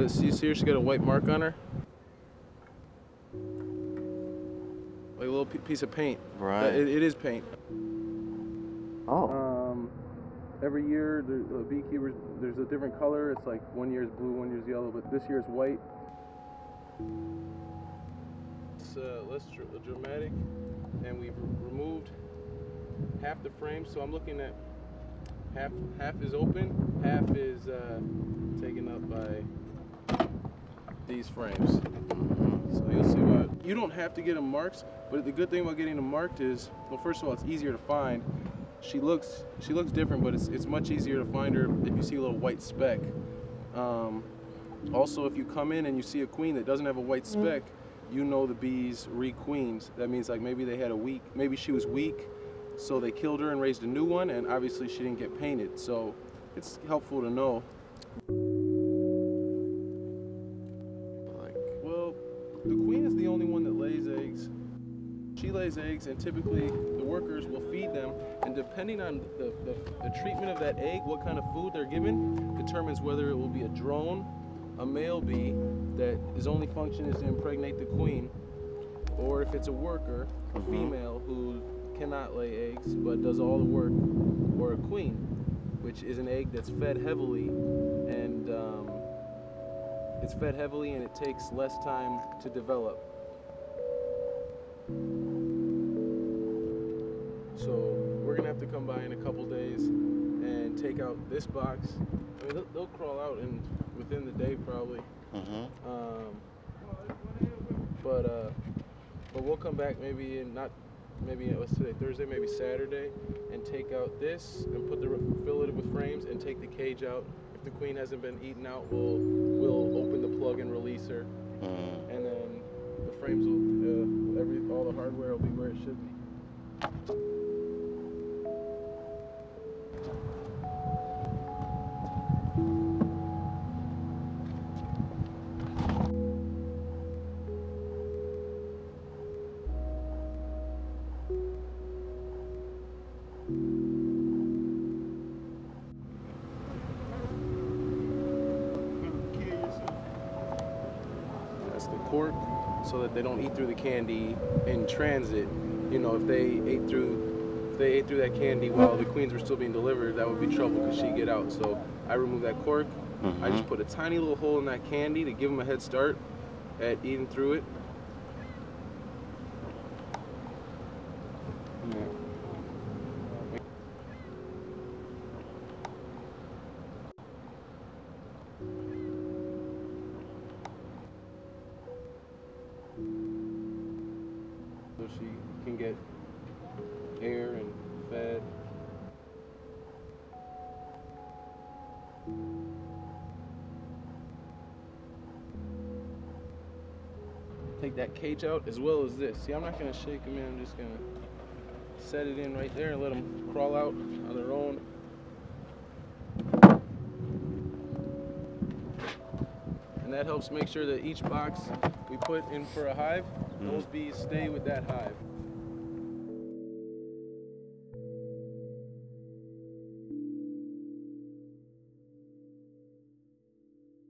this, you see her, she got a white mark on her. Like a little piece of paint. Right. It is paint. Oh. Every year, the beekeepers, there's a different color. It's like 1 year is blue, 1 year is yellow, but this year it's white. It's less dramatic, and we've removed half the frame. So I'm looking at half is open, half is taken up by these frames. So you'll see why. You don't have to get them marked, but the good thing about getting them marked is, well, first of all, it's easier to find. She looks different, but it's much easier to find her if you see a little white speck. Also, if you come in and you see a queen that doesn't have a white speck, you know the bees re-queens. That means like maybe they had maybe she was weak, so they killed her and raised a new one, and obviously she didn't get painted. So it's helpful to know. Well, the queen is the only one that lays eggs. She lays eggs, and typically the workers will feed them, and depending on the treatment of that egg, what kind of food they're given, determines whether it will be a drone, a male bee that his only function is to impregnate the queen, or if it's a worker, a female who cannot lay eggs but does all the work, or a queen, which is an egg that's fed heavily, and it takes less time to develop. So we're gonna have to come by in a couple days and take out this box. I mean, they'll crawl out within the day probably. But we'll come back maybe what's today, Thursday, maybe Saturday, and take out this and fill it with frames and take the cage out. If the queen hasn't been eaten out, we'll open the plug and release her, and then the frames will all the hardware will be where it should be. That's the cork, so that they don't eat through the candy in transit. You know, if they ate through that candy while the queens were still being delivered, that would be trouble because she'd get out. So I removed that cork. I just put a tiny little hole in that candy to give them a head start at eating through it. So she can get air and fed. Take that cage out as well as this. See, I'm not gonna shake them in, I'm just gonna set it in right there and let them crawl out on their own. And that helps make sure that each box we put in for a hive, those bees stay with that hive.